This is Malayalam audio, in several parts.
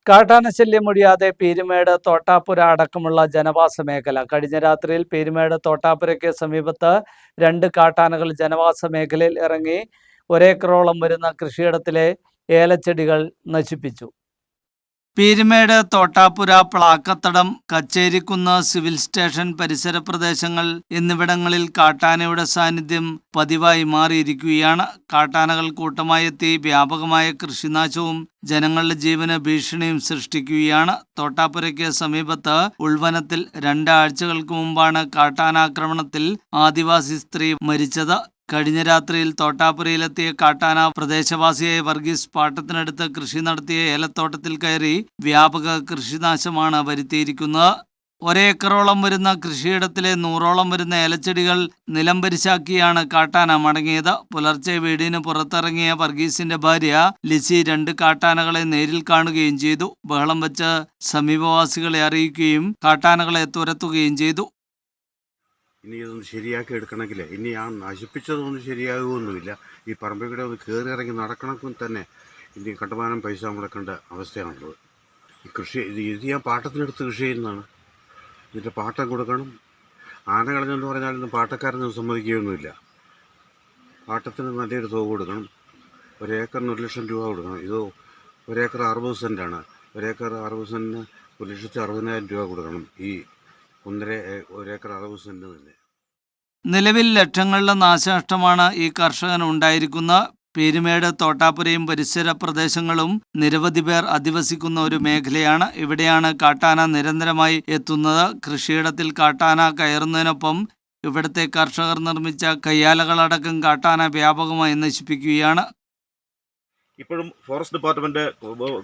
കാട്ടാനശല്യം ഒഴിയാതെ പീരുമേട് തോട്ടാപ്പുര അടക്കമുള്ള ജനവാസ മേഖല. കഴിഞ്ഞ രാത്രിയിൽ പീരുമേട് തോട്ടാപ്പുരയ്ക്ക് സമീപത്ത് 2 കാട്ടാനകൾ ജനവാസ മേഖലയിൽ ഇറങ്ങി ഒരേക്കറോളം വരുന്ന കൃഷിയിടത്തിലെ ഏലച്ചെടികൾ നശിപ്പിച്ചു. പീരുമേട് തോട്ടാപ്പുര, പ്ലാക്കത്തടം, കച്ചേരിക്കുന്ന്, സിവിൽ സ്റ്റേഷൻ പരിസര പ്രദേശങ്ങൾ എന്നിവിടങ്ങളിൽ കാട്ടാനയുടെ സാന്നിധ്യം പതിവായി മാറിയിരിക്കുകയാണ്. കാട്ടാനകൾ കൂട്ടമായെത്തി വ്യാപകമായ കൃഷിനാശവും ജനങ്ങളുടെ ജീവന് ഭീഷണിയും സൃഷ്ടിക്കുകയാണ്. തോട്ടാപ്പുരയ്ക്ക് സമീപത്ത് ഉൾവനത്തിൽ 2 ആഴ്ചകൾക്ക് മുമ്പാണ് കാട്ടാനാക്രമണത്തിൽ ആദിവാസി സ്ത്രീ മരിച്ചത്. കഴിഞ്ഞ രാത്രിയിൽ തോട്ടാപ്പുരയിലെത്തിയ കാട്ടാന പ്രദേശവാസിയായ വർഗീസ് പാട്ടത്തിനടുത്ത് കൃഷി നടത്തിയ ഏലത്തോട്ടത്തിൽ കയറി വ്യാപക കൃഷിനാശമാണ് വരുത്തിയിരിക്കുന്നത്. ഒരേക്കറോളം വരുന്ന കൃഷിയിടത്തിലെ 100ഓളം വരുന്ന ഏലച്ചെടികൾ നിലംപരിശാക്കിയാണ് കാട്ടാന മടങ്ങിയത്. പുലർച്ചെ വീടിന് പുറത്തിറങ്ങിയ വർഗീസിന്റെ ഭാര്യ ലിസി 2 കാട്ടാനകളെ നേരിൽ കാണുകയും ചെയ്തു. ബഹളം വെച്ച് സമീപവാസികളെ അറിയിക്കുകയും കാട്ടാനകളെ തുരത്തുകയും ചെയ്തു. ഇനി ഇതൊന്ന് ശരിയാക്കി എടുക്കണമെങ്കിൽ ഇനി ആ നശിപ്പിച്ചതൊന്നും ശരിയാകുമൊന്നുമില്ല. ഈ പറമ്പിൽ കൂടെ ഒന്ന് കയറി ഇറങ്ങി നടക്കണമെങ്കിൽ തന്നെ ഇനി കണ്ടമാനം പൈസ മുടക്കേണ്ട അവസ്ഥയാണുള്ളത്. ഈ കൃഷി ഇത് ഞാൻ പാട്ടത്തിനെടുത്ത് കൃഷി ചെയ്യുന്നതാണ്. ഇതിൻ്റെ പാട്ടം കൊടുക്കണം. ആന കളഞ്ഞെന്ന് പറഞ്ഞാലൊന്നും പാട്ടക്കാരനൊന്നും സമ്മതിക്കുകയൊന്നുമില്ല. പാട്ടത്തിന് നല്ലൊരു തുക കൊടുക്കണം. 1 ഏക്കറിന് 1 ലക്ഷം രൂപ കൊടുക്കണം. ഇത് 1 ഏക്കർ 60 സെൻറ്റാണ്. 1 ഏക്കർ 60 സെൻറ്റിന് 1,60,000 രൂപ കൊടുക്കണം. ഈ 1 ഏക്കർ 60 സെൻറ്റ് തന്നെ. നിലവിൽ ലക്ഷങ്ങളുടെ നാശനഷ്ടമാണ് ഈ കർഷകന് ഉണ്ടായിരിക്കുന്നത്. പീരുമേട് തോട്ടാപ്പുരയും പരിസര പ്രദേശങ്ങളും നിരവധി പേർ അധിവസിക്കുന്ന ഒരു മേഖലയാണ്. ഇവിടെയാണ് കാട്ടാന നിരന്തരമായി എത്തുന്നത്. കൃഷിയിടത്തിൽ കാട്ടാന കയറുന്നതിനൊപ്പം ഇവിടുത്തെ കർഷകർ നിർമ്മിച്ച കയ്യാലകളടക്കം കാട്ടാന വ്യാപകമായി നശിപ്പിക്കുകയാണ്. ഇപ്പോഴും ഫോറസ്റ്റ് ഡിപ്പാർട്ട്മെൻറ്റ്,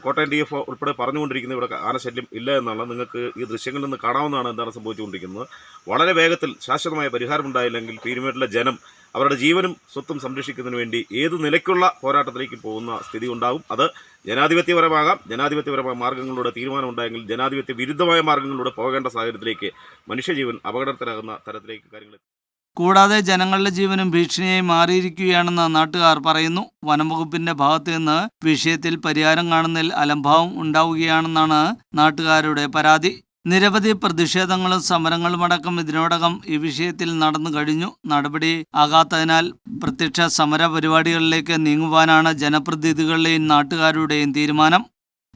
കോട്ടയം DF ഉൾപ്പെടെ പറഞ്ഞുകൊണ്ടിരിക്കുന്നത് ഇവിടെ ആനശല്യം ഇല്ല എന്നാണ്. നിങ്ങൾക്ക് ഈ ദൃശ്യങ്ങളിൽ നിന്ന് കാണാവുന്നതാണ് എന്താണ് സംഭവിച്ചുകൊണ്ടിരിക്കുന്നത്. വളരെ വേഗത്തിൽ ശാശ്വതമായ പരിഹാരമുണ്ടായില്ലെങ്കിൽ പീരുമേട്ടിലെ ജനം അവരുടെ ജീവനും സ്വത്തും സംരക്ഷിക്കുന്നതിന് വേണ്ടി ഏത് നിലയ്ക്കുള്ള പോരാട്ടത്തിലേക്ക് പോകുന്ന സ്ഥിതി ഉണ്ടാകും. അത് ജനാധിപത്യപരമാകാം. ജനാധിപത്യപരമായ മാർഗ്ഗങ്ങളിലൂടെ തീരുമാനമുണ്ടായെങ്കിൽ ജനാധിപത്യ വിരുദ്ധമായ മാർഗ്ഗങ്ങളിലൂടെ പോകേണ്ട സാഹചര്യത്തിലേക്ക് മനുഷ്യജീവൻ അപകടത്തിലാകുന്ന തരത്തിലേക്ക് കാര്യങ്ങൾ. കൂടാതെ ജനങ്ങളുടെ ജീവനും ഭീഷണിയായി മാറിയിരിക്കുകയാണെന്ന് നാട്ടുകാർ പറയുന്നു. വനംവകുപ്പിന്റെ ഭാഗത്തു നിന്ന് വിഷയത്തിൽ പരിഹാരം കാണുന്നതിൽ അലംഭാവം ഉണ്ടാവുകയാണെന്നാണ് നാട്ടുകാരുടെ പരാതി. നിരവധി പ്രതിഷേധങ്ങളും സമരങ്ങളുമടക്കം ഇതിനോടകം ഈ വിഷയത്തിൽ നടന്നു കഴിഞ്ഞു. നടപടി ആകാത്തതിനാൽ പ്രത്യക്ഷ സമര പരിപാടികളിലേക്ക് നീങ്ങുവാനാണ് ജനപ്രതിനിധികളുടെയും നാട്ടുകാരുടെയും തീരുമാനം.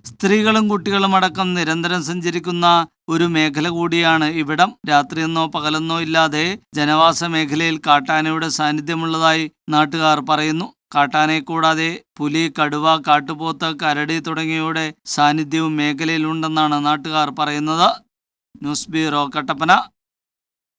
സ്ത്രീകളും കുട്ടികളും അടക്കം നിരന്തരം സഞ്ചരിക്കുന്ന ഒരു മേഖല കൂടിയാണ് ഇവിടം. രാത്രിയെന്നോ പകലെന്നോ ഇല്ലാതെ ജനവാസ മേഖലയിൽ കാട്ടാനയുടെ സാന്നിധ്യമുള്ളതായി നാട്ടുകാർ പറയുന്നു. കാട്ടാനയെ കൂടാതെ പുലി, കടുവ, കാട്ടുപോത്ത്, കരടി തുടങ്ങിയവയുടെ സാന്നിധ്യവും മേഖലയിലുണ്ടെന്നാണ് നാട്ടുകാർ പറയുന്നത്. News bureau, Kattappana.